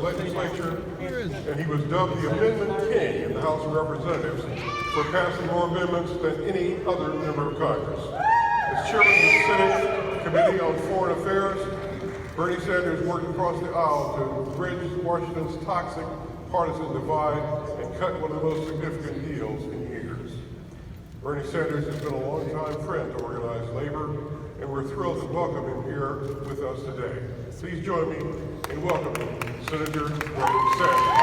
legislature, and he was dubbed the Amendment King in the House of Representatives for passing more amendments than any other member of Congress. As chairman of the Senate Committee on Foreign Affairs, Bernie Sanders worked across the aisle to bridge Washington's toxic partisan divide and cut one of the most significant deals in years. Bernie Sanders has been a longtime friend to organized labor, and we're thrilled to welcome him here with us today. Please join me in welcoming Senator Bernie Sanders.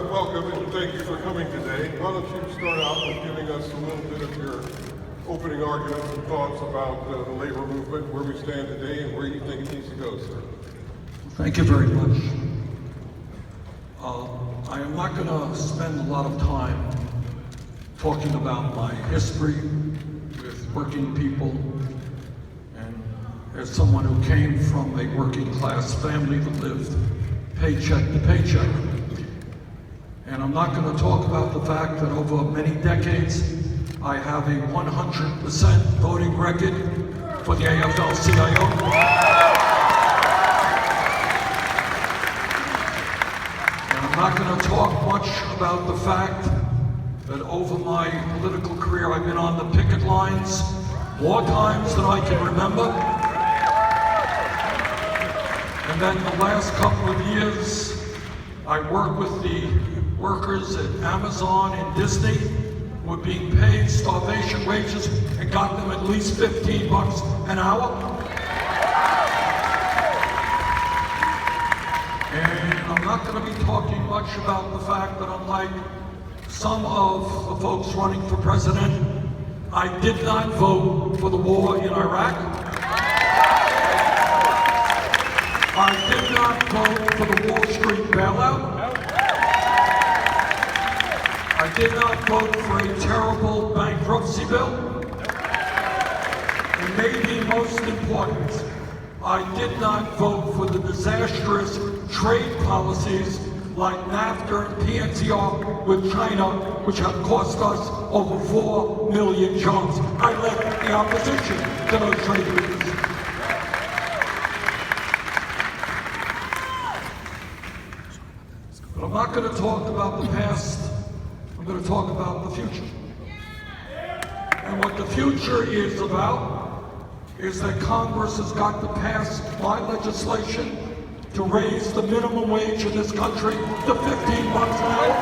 Welcome and thank you for coming today. Why don't you start out with giving us a little bit of your opening arguments and thoughts about the labor movement, where we stand today, and where you think it needs to go, sir. Thank you very much. I am not going to spend a lot of time talking about my history with working people, and as someone who came from a working class family that lived paycheck to paycheck. And I'm not going to talk about the fact that over many decades, I have a 100% voting record for the AFL-CIO. And I'm not going to talk much about the fact that over my political career, I've been on the picket lines more times than I can remember. And then the last couple of years, I worked with the workers at Amazon and Disney who were being paid starvation wages and got them at least $15 an hour. And I'm not going to be talking much about the fact that unlike some of the folks running for president, I did not vote for the war in Iraq. I did not vote for the Wall Street bailout. I did not vote for a terrible bankruptcy bill. And maybe most important, I did not vote for the disastrous trade policies like NAFTA and PNTR with China, which have cost us over 4 million jobs. I led the opposition to those trade agreements. But I'm not going to talk about the past. I'm going to talk about the future. And what the future is about is that Congress has got to pass my legislation to raise the minimum wage in this country to $15 an hour.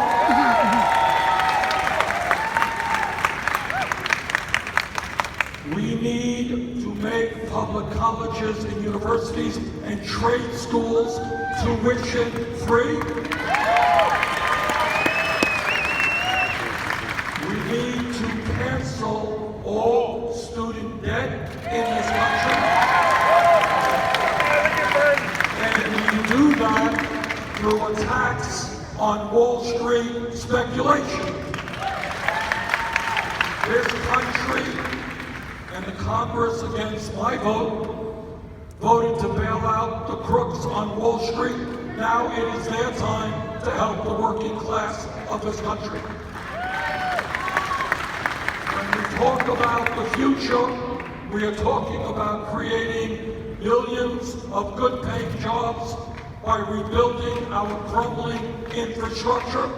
We need to make public colleges and universities and trade schools tuition free. We need to cancel all student debt in this country. And we do that through a tax on Wall Street speculation. This country and the Congress, against my vote, voted to bail out the crooks on Wall Street. Now it is their time to help the working class of this country. When we talk about the future, we are talking about creating millions of good-paying jobs by rebuilding our crumbling infrastructure.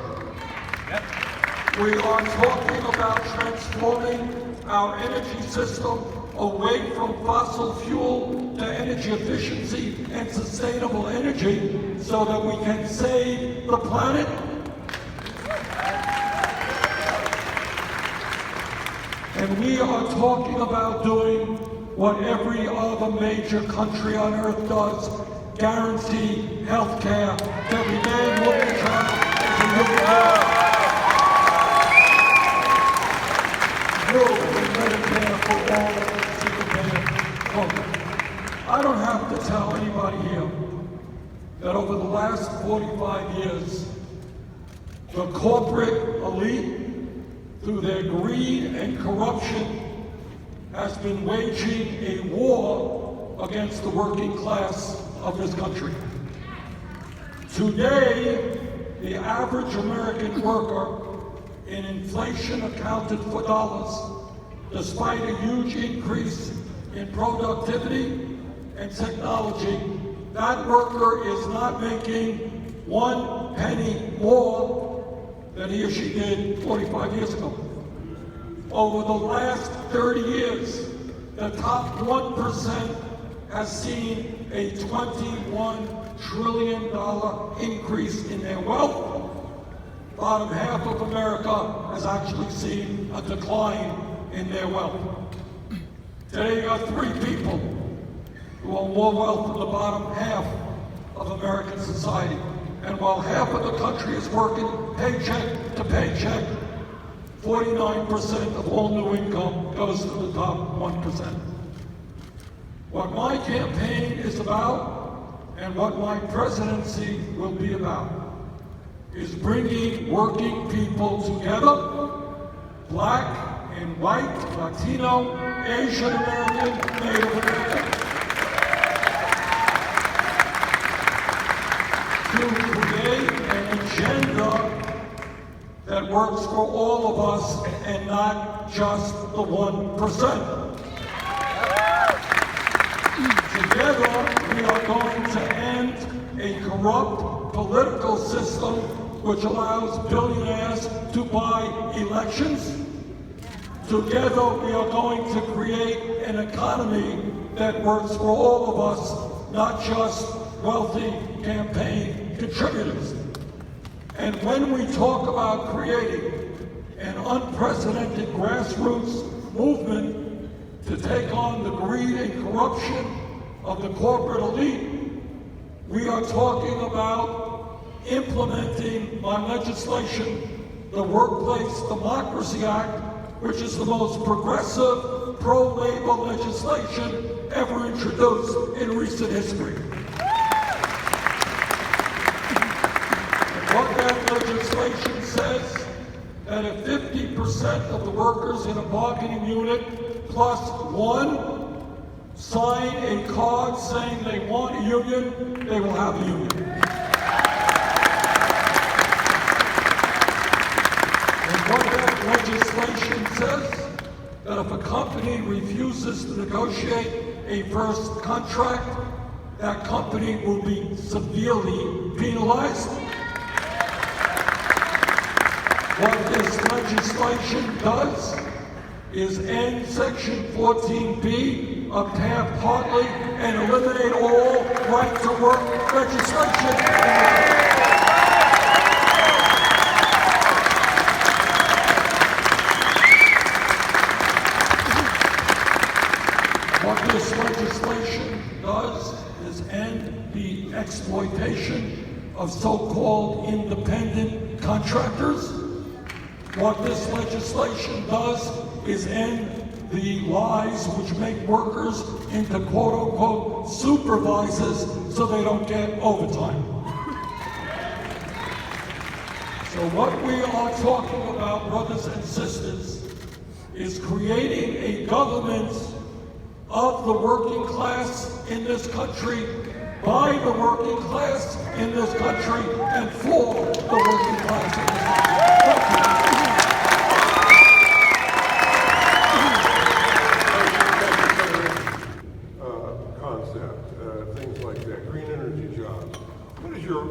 We are talking about transforming our energy system away from fossil fuel to energy efficiency and sustainable energy so that we can save the planet. And we are talking about doing what every other major country on earth does: guarantee health care to every man, woman, and child, and to every girl. Medicare for all, single-payer program. I don't have to tell anybody here that over the last 45 years, the corporate elite, through their greed and corruption, has been waging a war against the working class of this country. Today, the average American worker in inflation accounted for dollars, despite a huge increase in productivity and technology, that worker is not making 1 penny more than he or she did 45 years ago. Over the last 30 years, the top 1% has seen a $21 trillion increase in their wealth. Bottom half of America has actually seen a decline in their wealth. Today you got 3 people who own more wealth than the bottom half of American society. And while half of the country is working paycheck to paycheck, 49% of all new income goes to the top 1%. What my campaign is about, and what my presidency will be about, is bringing working people together, black and white, Latino, Asian American, Native American, to create an agenda that works for all of us and not just the 1%. Together, we are going to end a corrupt political system which allows billionaires to buy elections. Together, we are going to create an economy that works for all of us, not just wealthy campaign contributors. And when we talk about creating an unprecedented grassroots movement to take on the greed and corruption of the corporate elite, we are talking about implementing my legislation, the Workplace Democracy Act, which is the most progressive pro-labor legislation ever introduced in recent history. What that legislation says, that if 50% of the workers in a bargaining unit plus one sign a card saying they want a union, they will have a union. And what that legislation says, that if a company refuses to negotiate a first contract, that company will be severely penalized. What this legislation does is end Section 14B of Taft-Hartley and eliminate all right-to-work legislation. What this legislation does is end the exploitation of so-called independent contractors. What this legislation does is end the lies which make workers into quote-unquote supervisors so they don't get overtime. So what we are talking about, brothers and sisters, is creating a government of the working class in this country, by the working class in this country, and for the working class in this country. Things like that, green energy jobs. What is your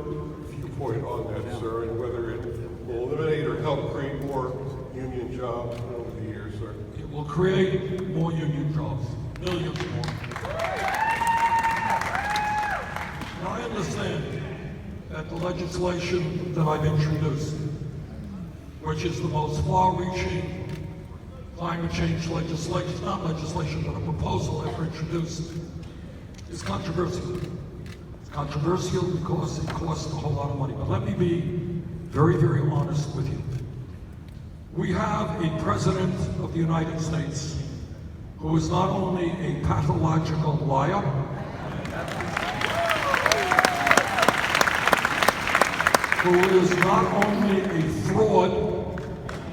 viewpoint on that, sir, and whether it will eliminate or help create more union jobs over the years, sir? It will create more union jobs, millions more. Now, I understand that the legislation that I've introduced, which is the most far-reaching climate change legislation, not legislation, but a proposal ever introduced, is controversial. It's controversial because it costs a whole lot of money. But let me be very, very honest with you. We have a president of the United States who is not only a pathological liar, who is not only a fraud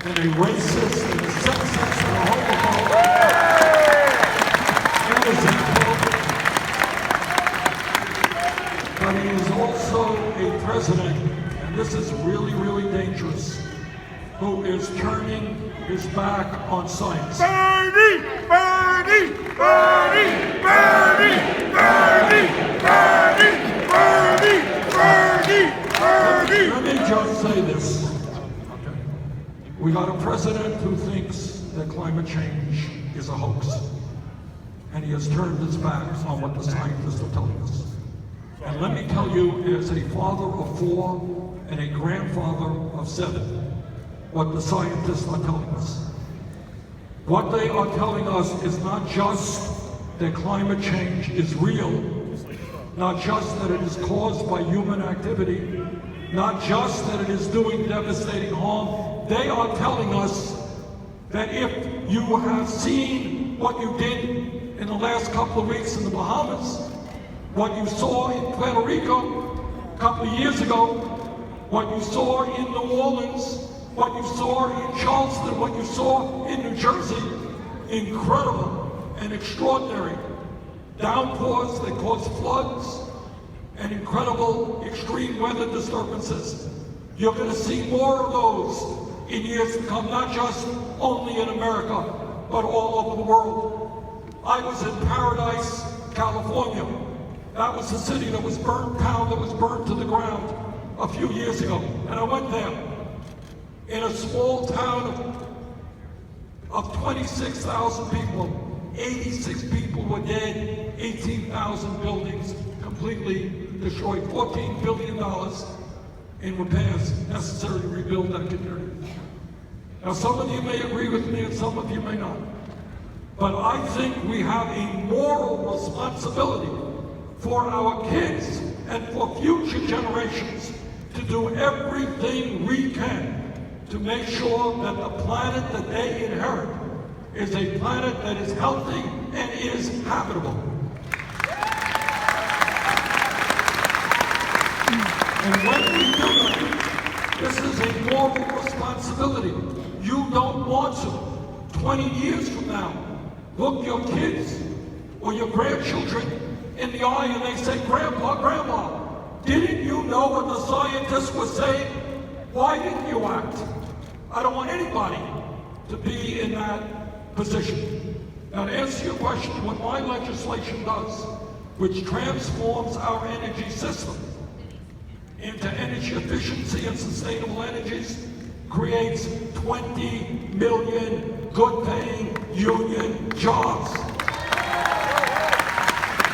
and a racist and a sexist and a homophobe, this is really, really dangerous, who is turning his back on science. Bernie! Bernie! Bernie! Bernie! Bernie! Bernie! Bernie! Bernie! Bernie! Let me just say this. Okay. We got a president who thinks that climate change is a hoax, and he has turned his back on what the scientists are telling us. And let me tell you, as a father of 4 and a grandfather of 7, what the scientists are telling us. What they are telling us is not just that climate change is real, not just that it is caused by human activity, not just that it is doing devastating harm. They are telling us that if you have seen what you did in the last couple of weeks in the Bahamas, what you saw in Puerto Rico a couple of years ago, what you saw in New Orleans, what you saw in Charleston, what you saw in New Jersey, incredible and extraordinary downpours that cause floods and incredible extreme weather disturbances. You're going to see more of those in years to come, not just only in America, but all over the world. I was in Paradise, California. That was the city that was burnt, town that was burned to the ground a few years ago. And I went there. In a small town of 26,000 people, 86 people were dead, 18,000 buildings completely destroyed, $14 billion in repairs necessary to rebuild that community. Now, some of you may agree with me and some of you may not, but I think we have a moral responsibility for our kids and for future generations to do everything we can to make sure that the planet that they inherit is a planet that is healthy and is habitable. And when we do that, this is a moral responsibility. You don't want to, 20 years from now, look your kids or your grandchildren in the eye and they say, Grandpa, Grandma, didn't you know what the scientists were saying? Why didn't you act? I don't want anybody to be in that position. Now, to answer your question, what my legislation does, which transforms our energy system into energy efficiency and sustainable energies, creates 20 million good-paying union jobs.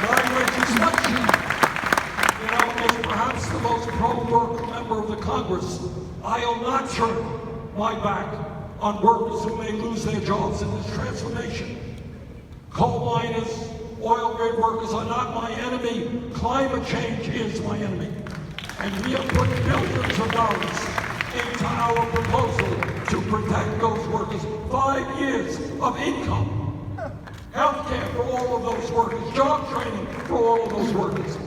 My legislation, as perhaps the most pro-work member of the Congress, I'll not turn my back on workers who may lose their jobs in this transformation. Coal miners, oil rig workers are not my enemy. Climate change is my enemy. And we have put billions of dollars into our proposal to protect those workers. 5 years of income, health care for all of those workers, job training for all of those workers.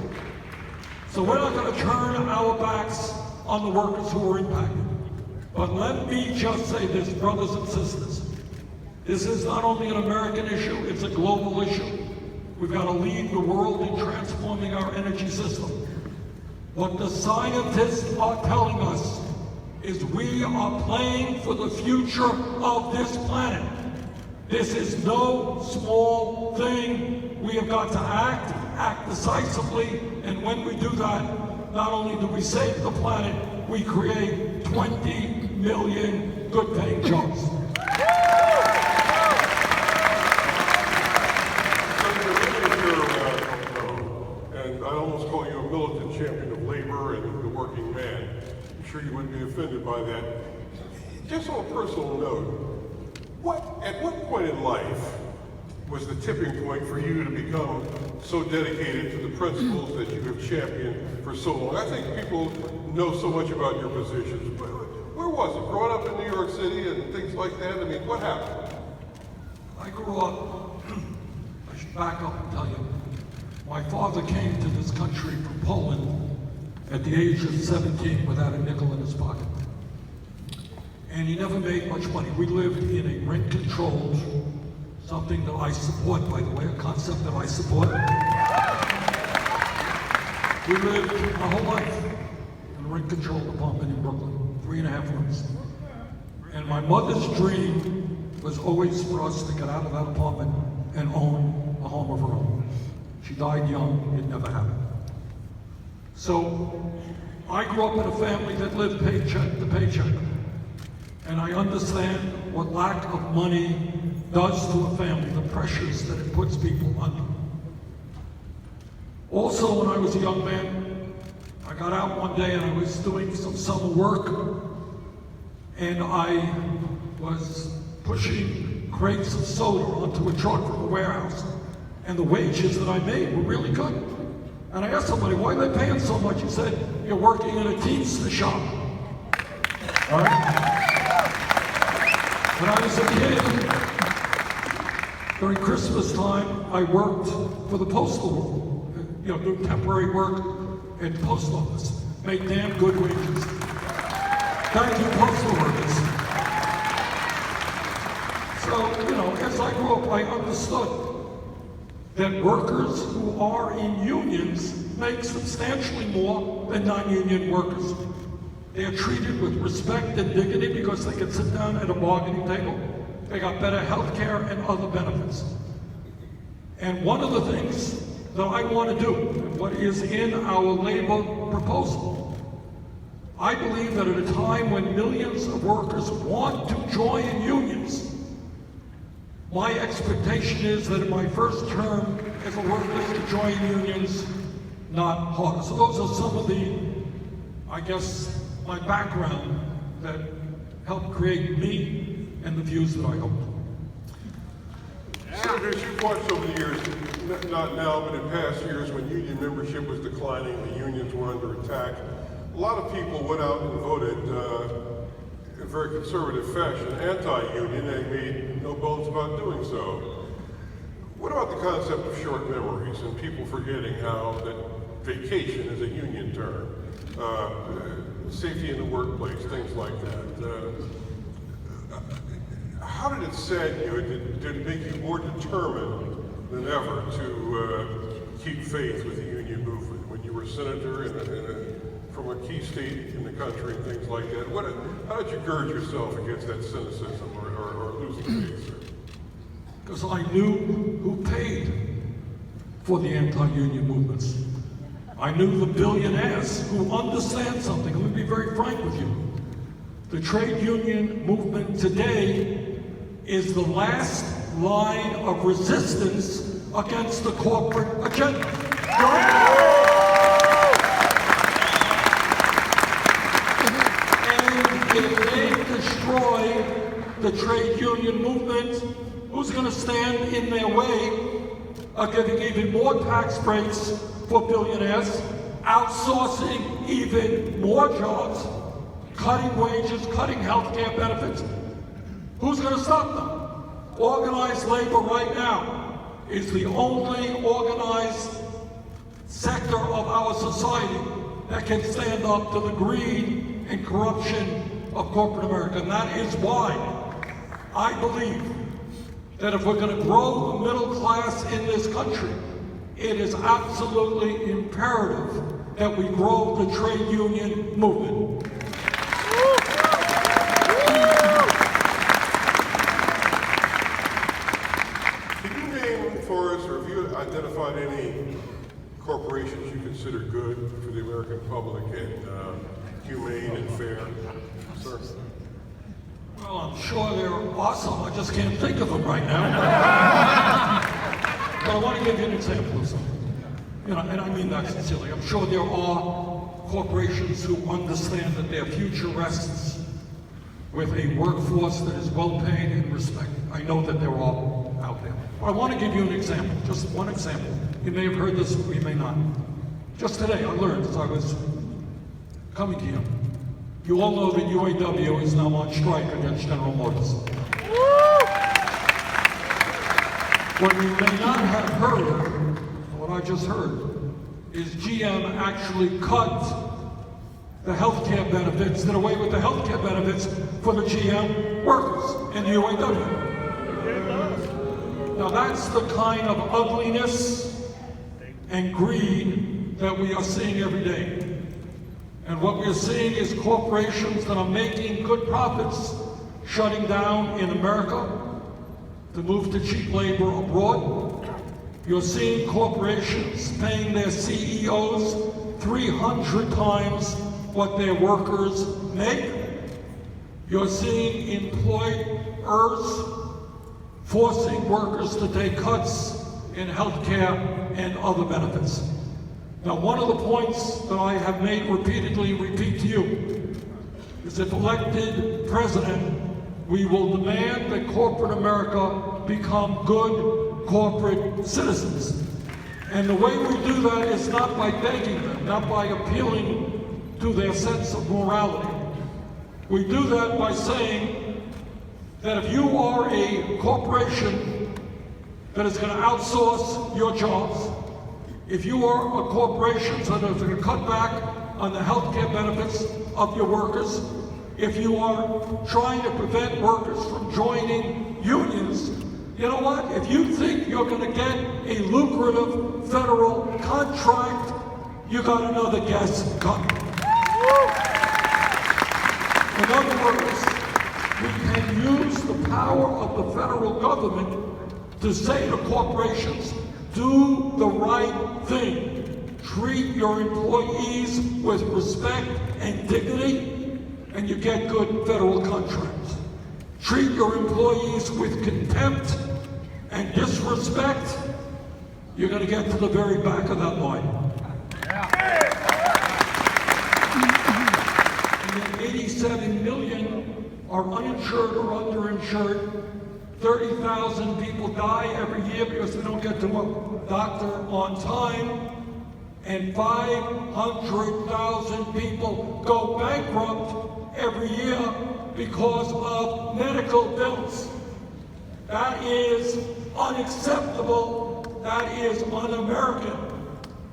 So we're not going to turn our backs on the workers who are impacted. But let me just say this, brothers and sisters. This is not only an American issue, it's a global issue. We've got to lead the world in transforming our energy system. What the scientists are telling us is we are playing for the future of this planet. This is no small thing. We have got to act decisively, and when we do that, not only do we save the planet, we create 20 million good-paying jobs. And I almost call you a militant champion of labor and the working man. I'm sure you wouldn't be offended by that. Just on a personal note, at what point in life was the tipping point for you to become so dedicated to the principles that you have championed for so long? I think people know so much about your positions. Where was it? Growing up in New York City and things like that? I mean, what happened? I grew up, I should back up and tell you, my father came to this country from Poland at the age of 17 without a nickel in his pocket. And he never made much money. We lived in a rent-controlled, something that I support, by the way, a concept that I support. We lived my whole life in a rent-controlled apartment in Brooklyn, 3.5 rooms. And my mother's dream was always for us to get out of that apartment and own a home of her own. She died young, it never happened. So I grew up in a family that lived paycheck to paycheck. And I understand what lack of money does to a family, the pressures that it puts people under. Also, when I was a young man, I got out one day and I was doing some summer work, and I was pushing crates of soda onto a truck from a warehouse, and the wages that I made were really good. And I asked somebody, why are they paying so much? He said, you're working in a Teamster shop. All right? When I was a kid, during Christmas time, I worked for the postal, doing temporary work at the post office. Made damn good wages. Thank you, postal workers. So, as I grew up, I understood that workers who are in unions make substantially more than non-union workers. They are treated with respect and dignity because they can sit down at a bargaining table. They got better health care and other benefits. And one of the things that I want to do, and what is in our labor proposal, I believe that at a time when millions of workers want to join unions, my expectation is that in my first term as a worker is to join unions, not harder. So those are some of the, my background that helped create me and the views that I hold. Senators, you've watched over the years, not now, but in past years when union membership was declining, the unions were under attack. A lot of people went out and voted in a very conservative fashion, anti-union. They made no bones about doing so. What about the concept of short memories and people forgetting how that vacation is a union term? Safety in the workplace, things like that. How did it sadden you? Did it make you more determined than ever to keep faith with the union movement when you were a senator from a key state in the country and things like that? How did you gird yourself against that cynicism or losing faith? Because I knew who paid for the anti-union movements. I knew the billionaires who understand something. Let me be very frank with you. The trade union movement today is the last line of resistance against the corporate agenda. And if they destroy the trade union movement, who's going to stand in their way of giving even more tax breaks for billionaires, outsourcing even more jobs, cutting wages, cutting health care benefits? Who's going to stop them? Organized labor right now is the only organized sector of our society that can stand up to the greed and corruption of corporate America. And that is why I believe that if we're going to grow the middle class in this country, it is absolutely imperative that we grow the trade union movement. Identified any corporations you consider good for the American public and humane and fair, sir? Well, I'm sure they're awesome. I just can't think of them right now. But I want to give you an example of something. And I mean that sincerely. I'm sure there are corporations who understand that their future rests with a workforce that is well paid and respected. I know that there are out there. But I want to give you an example, just one example. You may have heard this, or you may not. Just today, I learned as I was coming here. You all know that UAW is now on strike against General Motors. What you may not have heard, what I just heard, is GM actually cut the health care benefits, did away with the health care benefits for the GM workers in the UAW. Now that's the kind of ugliness and greed that we are seeing every day. And what we're seeing is corporations that are making good profits shutting down in America to move to cheap labor abroad. You're seeing corporations paying their CEOs 300 times what their workers make. You're seeing employers forcing workers to take cuts in health care and other benefits. Now, one of the points that I have made repeatedly, repeat to you, is if elected president, we will demand that corporate America become good corporate citizens. And the way we do that is not by begging them, not by appealing to their sense of morality. We do that by saying that if you are a corporation that is going to outsource your jobs, if you are a corporation that is going to cut back on the health care benefits of your workers, if you are trying to prevent workers from joining unions, you know what? If you think you're going to get a lucrative federal contract, you got another guess coming. In other words, we can use the power of the federal government to say to corporations, do the right thing. Treat your employees with respect and dignity, and you get good federal contracts. Treat your employees with contempt and disrespect, you're going to get to the very back of that line. And then 87 million are uninsured or underinsured. 30,000 people die every year because they don't get to a doctor on time. And 500,000 people go bankrupt every year because of medical bills. That is unacceptable. That is un-American.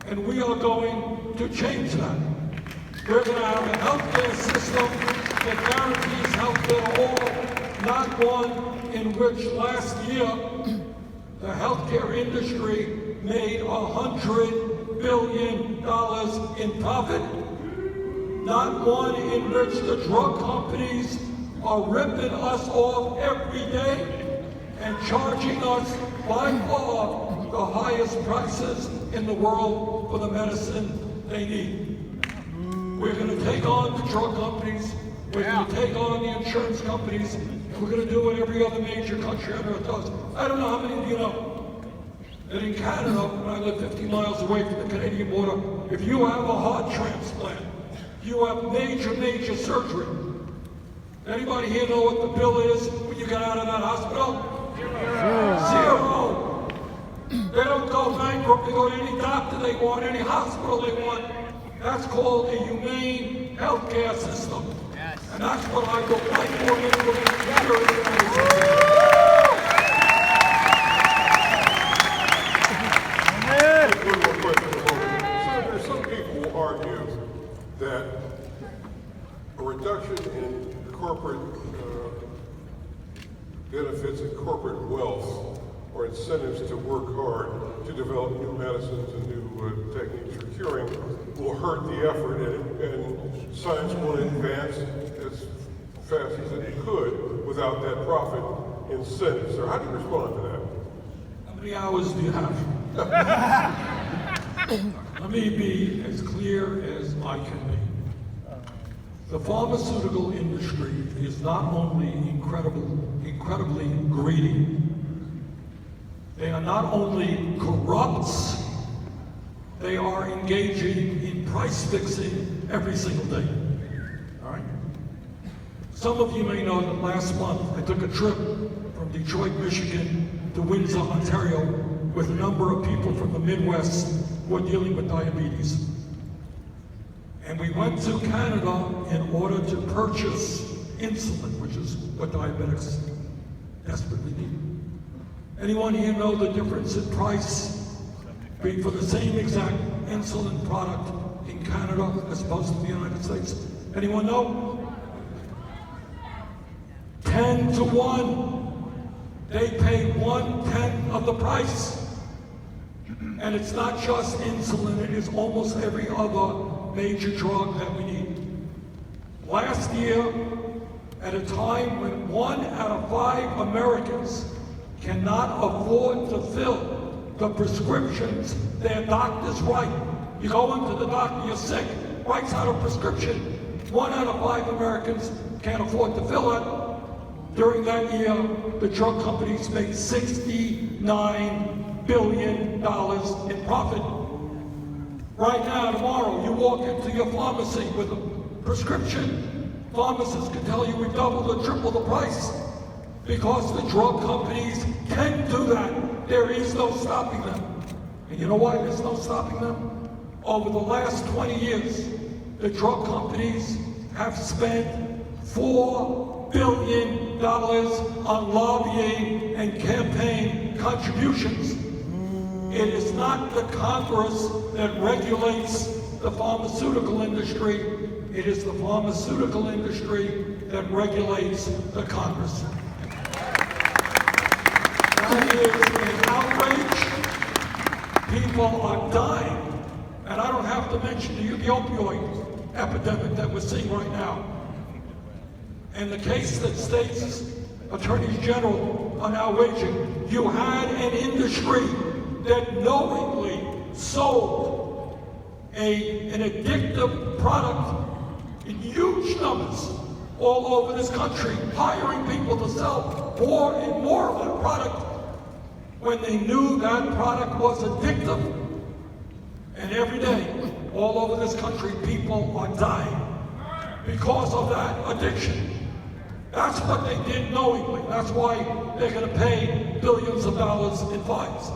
And we are going to change that. We're going to have a healthcare system that guarantees healthcare to all, not one in which last year the healthcare industry made $100 billion in profit, not one in which the drug companies are ripping us off every day and charging us by far the highest prices in the world for the medicine they need. We're going to take on the drug companies, we're going to take on the insurance companies, and we're going to do what every other major country on earth does. I don't know how many of you know that in Canada, when I live 50 miles away from the Canadian border, if you have a heart transplant, you have major surgery. Anybody here know what the bill is when you get out of that hospital? Zero. They don't go bankrupt, they go to any doctor they want, any hospital they want. That's called a humane healthcare system. Yes. And that's what I will fight for in the Senator, some people will argue that a reduction in corporate benefits and corporate wealth or incentives to work hard to develop new medicines and new techniques for curing will hurt the effort, and science won't advance as fast as it could without that profit incentive. So how do you respond to that? How many hours do you have? Let me be as clear as I can be. The pharmaceutical industry is not only incredibly greedy, they are not only corrupt, they are engaging in price fixing every single day. All right? Some of you may know that last month I took a trip from Detroit, Michigan to Windsor, Ontario with a number of people from the Midwest who are dealing with diabetes. And we went to Canada in order to purchase insulin, which is what diabetics desperately need. Anyone here know the difference in price for the same exact insulin product in Canada as opposed to the United States? Anyone know? 10 to 1. They pay 1/10 of the price. And it's not just insulin, it is almost every other major drug that we need. Last year, at a time when 1 out of 5 Americans cannot afford to fill the prescriptions their doctors write. You go into the doctor, you're sick, writes out a prescription. 1 out of 5 Americans can't afford to fill it. During that year, the drug companies made $69 billion in profit. Right now, tomorrow, you walk into your pharmacy with a prescription. Pharmacists can tell you we doubled or tripled the price because the drug companies can do that. There is no stopping them. And you know why there's no stopping them? Over the last 20 years, the drug companies have spent $4 billion on lobbying and campaign contributions. It is not the Congress that regulates the pharmaceutical industry. It is the pharmaceutical industry that regulates the Congress. That is an outrage. People are dying. And I don't have to mention to you the opioid epidemic that we're seeing right now. And the case that states attorneys general are now waging. You had an industry that knowingly sold an addictive product in huge numbers all over this country, hiring people to sell more and more of that product when they knew that product was addictive. And every day, all over this country, people are dying because of that addiction. That's what they did knowingly. That's why they're going to pay billions of dollars in fines.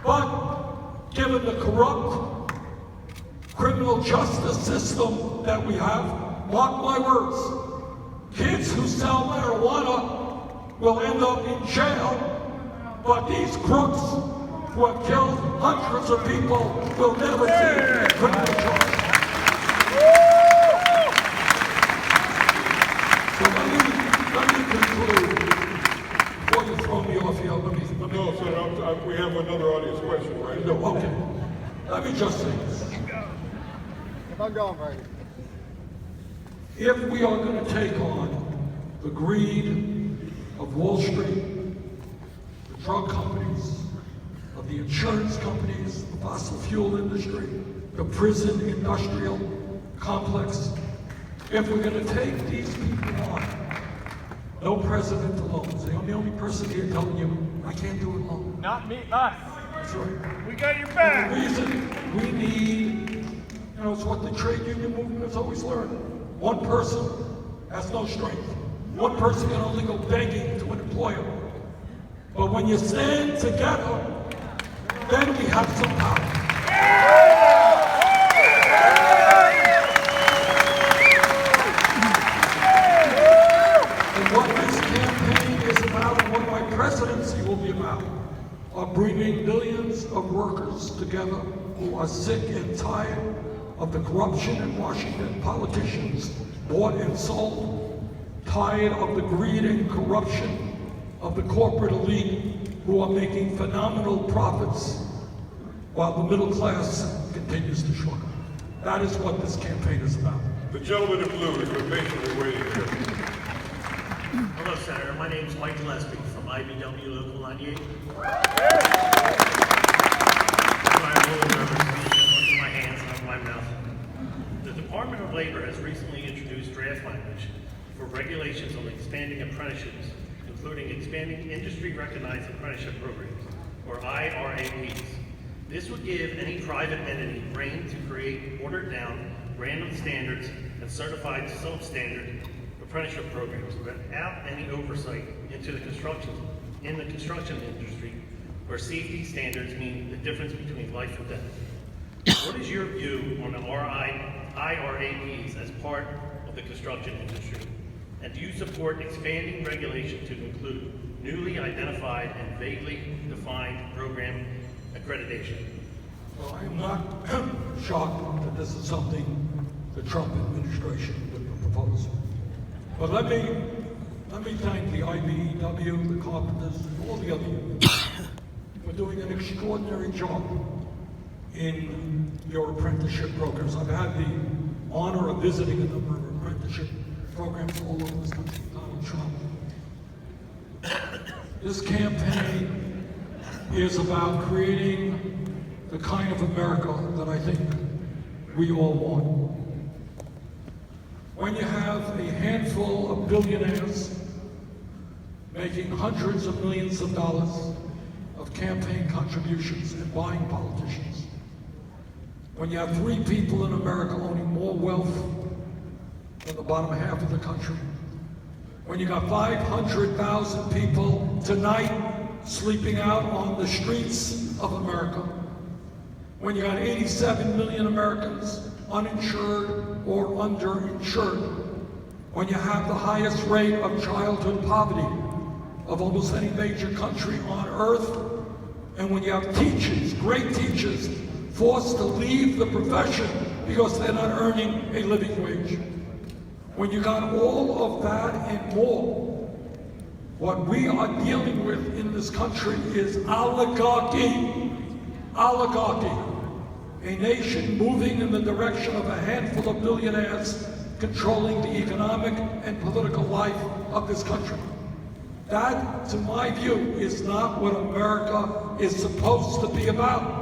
But given the corrupt criminal justice system that we have, mark my words, kids who sell marijuana will end up in jail, but these crooks who have killed hundreds of people will never see criminal justice. So let me conclude. Before you throw me off here, let me No, sir, we have another audience question, right? no, okay. Let me just say this. If I'm going, Brady. If we are going to take on the greed of Wall Street, the drug companies, of the insurance companies, the fossil fuel industry, the prison industrial complex, if we're going to take these people on, no president alone. I'm the only person here telling you I can't do it alone. Not me, us. That's right. We got your back. The reason we need, it's what the trade union movement has always learned. One person has no strength. One person can only go begging to an employer. But when you stand together, then we have some power. And what this campaign is about, and what my presidency will be about, are bringing millions of workers together who are sick and tired of the corruption in Washington, politicians bought and sold, tired of the greed and corruption of the corporate elite who are making phenomenal profits while the middle class continues to shrink. That is what this campaign is about. The gentleman in blue has been patiently waiting here. Hello, Senator. My name is Mike Gillespie from IBW Local 98. My hands, not my mouth. The Department of Labor has recently introduced draft language for regulations on expanding apprenticeships, including expanding industry-recognized apprenticeship programs, or IRAPs. This would give any private entity reign to create watered-down, random standards and certified substandard apprenticeship programs without any oversight into the construction industry, where safety standards mean the difference between life and death. What is your view on the IRAPs as part of the construction industry? And do you support expanding regulation to include newly identified and vaguely defined program accreditation? Well, I am not shocked that this is something the Trump administration would propose. But let me thank the IBEW, the carpenters, and all the other unions for doing an extraordinary job in your apprenticeship programs. I've had the honor of visiting a number of apprenticeship programs all over this country with Donald Trump. This campaign is about creating the kind of America that I think we all want. When you have a handful of billionaires making hundreds of millions of dollars of campaign contributions and buying politicians, when you have 3 people in America owning more wealth than the bottom half of the country, when you got 500,000 people tonight sleeping out on the streets of America, when you got 87 million Americans uninsured or underinsured, when you have the highest rate of childhood poverty of almost any major country on earth, and when you have teachers, great teachers, forced to leave the profession because they're not earning a living wage. When you got all of that and more, what we are dealing with in this country is oligarchy. Oligarchy. A nation moving in the direction of a handful of billionaires controlling the economic and political life of this country. That, to my view, is not what America is supposed to be about.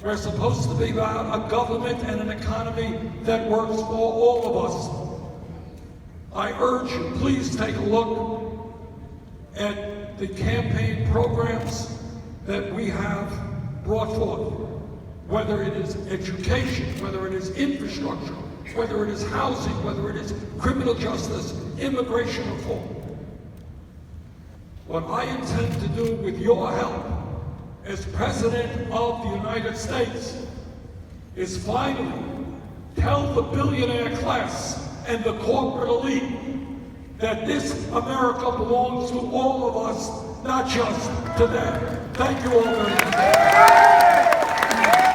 We're supposed to be about a government and an economy that works for all of us. I urge you, please take a look at the campaign programs that we have brought forth, whether it is education, whether it is infrastructure, whether it is housing, whether it is criminal justice, immigration reform. What I intend to do with your help as President of the United States is finally tell the billionaire class and the corporate elite that this America belongs to all of us, not just to them. Thank you all very much.